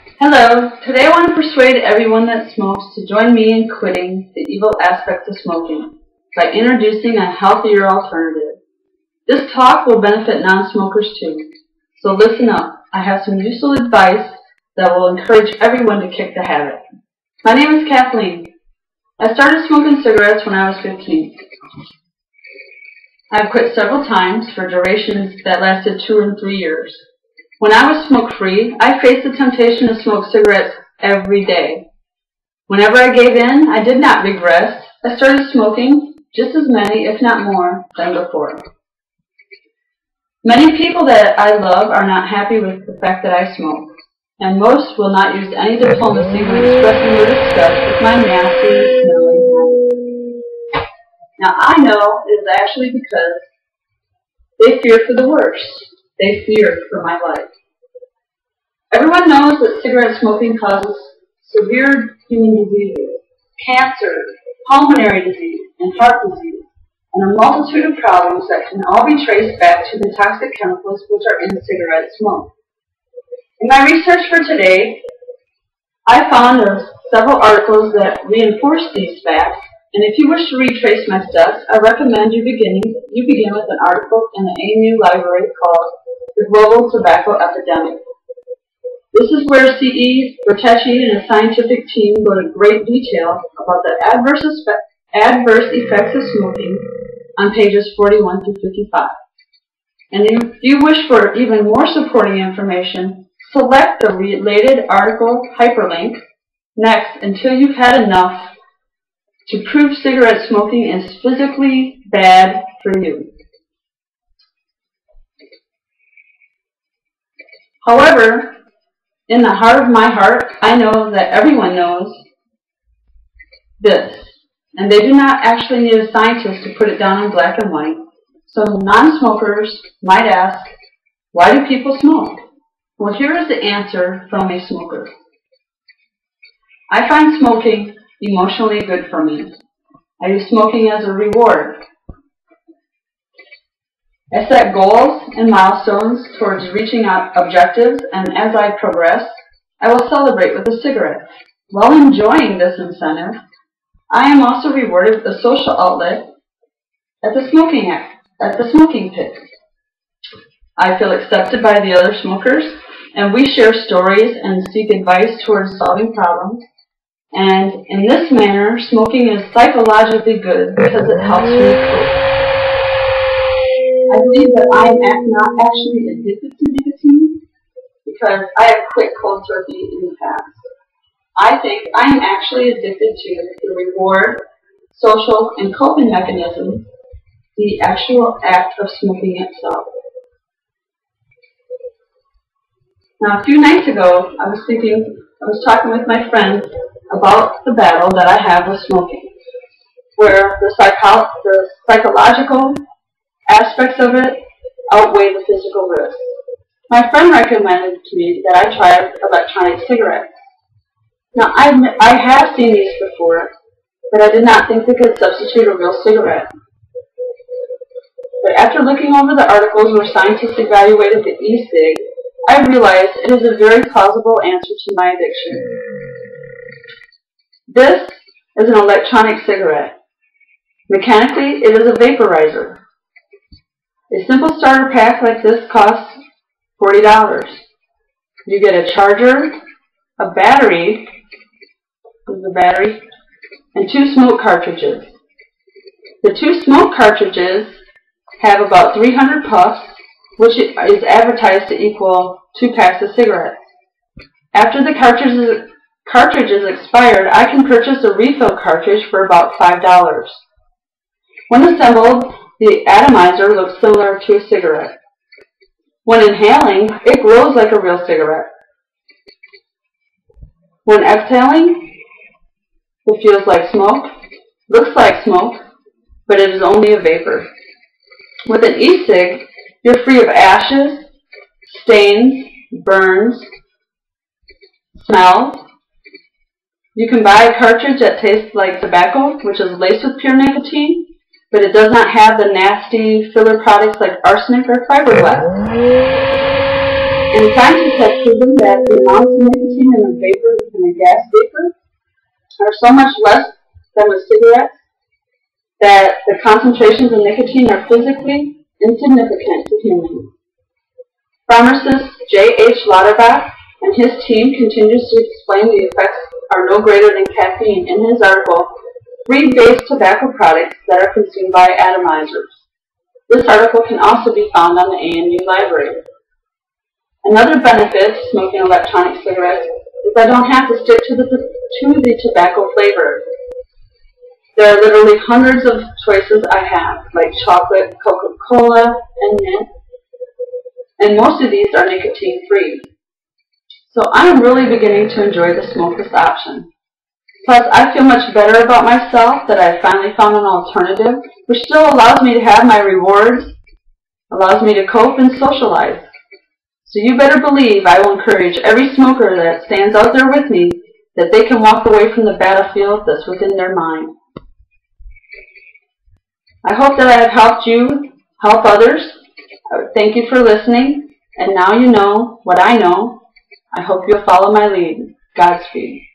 Hello, today I want to persuade everyone that smokes to join me in quitting the evil aspects of smoking by introducing a healthier alternative. This talk will benefit non-smokers too, so listen up. I have some useful advice that will encourage everyone to kick the habit. My name is Kathleen. I started smoking cigarettes when I was 15. I've quit several times for durations that lasted 2 and 3 years. When I was smoke-free, I faced the temptation to smoke cigarettes every day. Whenever I gave in, I did not regress. I started smoking just as many, if not more, than before. Many people that I love are not happy with the fact that I smoke, and most will not use any diplomacy when expressing their disgust with my nasty, smelling habit. Now, I know it is actually because they fear for the worst. They feared for my life. Everyone knows that cigarette smoking causes severe human diseases, cancer, pulmonary disease, and heart disease, and a multitude of problems that can all be traced back to the toxic chemicals which are in cigarette smoke. In my research for today, I found several articles that reinforce these facts, and if you wish to retrace my steps, I recommend you begin with an article in the AMU library called The Global Tobacco Epidemic. This is where C.E. Bertecci and his scientific team go into great detail about the adverse effects of smoking on pages 41 through 55. And if you wish for even more supporting information, select the related article hyperlink next until you've had enough to prove cigarette smoking is physically bad for you. However, in the heart of my heart, I know that everyone knows this, and they do not actually need a scientist to put it down in black and white. So non-smokers might ask, why do people smoke? Well, here is the answer from a smoker. I find smoking emotionally good for me. I use smoking as a reward. I set goals and milestones towards reaching objectives, and as I progress, I will celebrate with a cigarette. While enjoying this incentive, I am also rewarded with a social outlet at the smoking pit. I feel accepted by the other smokers, and we share stories and seek advice towards solving problems. And in this manner, smoking is psychologically good because it helps me cope. I believe that I am not actually addicted to nicotine because I have quit cold turkey in the past. I think I am actually addicted to the reward, social, and coping mechanism, the actual act of smoking itself. Now, a few nights ago, I was talking with my friend about the battle that I have with smoking, where the psychological aspects of it outweigh the physical risks. My friend recommended to me that I try electronic cigarettes. Now, I have seen these before, but I did not think they could substitute a real cigarette. But after looking over the articles where scientists evaluated the e-cig, I realized it is a very plausible answer to my addiction. This is an electronic cigarette. Mechanically, it is a vaporizer. A simple starter pack like this costs $40. You get a charger, a battery, and 2 smoke cartridges. The 2 smoke cartridges have about 300 puffs, which is advertised to equal 2 packs of cigarettes. After the cartridges expired, I can purchase a refill cartridge for about $5. When assembled, the atomizer looks similar to a cigarette. When inhaling, it glows like a real cigarette. When exhaling, it feels like smoke, looks like smoke, but it is only a vapor. With an e-cig, you're free of ashes, stains, burns, smells. You can buy a cartridge that tastes like tobacco, which is laced with pure nicotine, but it does not have the nasty filler products like arsenic or fiberglass. And scientists have proven that the amounts of nicotine in a vapor and a gas vapor are so much less than with cigarettes that the concentrations of nicotine are physically insignificant to humans. Pharmacist J.H. Lauterbach and his team continues to explain the effects are no greater than caffeine in his article, 3 base tobacco products that are consumed by atomizers. This article can also be found on the AMU library. Another benefit of smoking electronic cigarettes is I don't have to stick to the tobacco flavor. There are literally hundreds of choices I have, like chocolate, Coca-Cola, and mint, and most of these are nicotine-free. So I am really beginning to enjoy the smokeless option. Plus, I feel much better about myself that I have finally found an alternative, which still allows me to have my rewards, allows me to cope and socialize. So you better believe I will encourage every smoker that stands out there with me that they can walk away from the battlefield that's within their mind. I hope that I have helped you help others. Thank you for listening, and now you know what I know. I hope you'll follow my lead. Godspeed.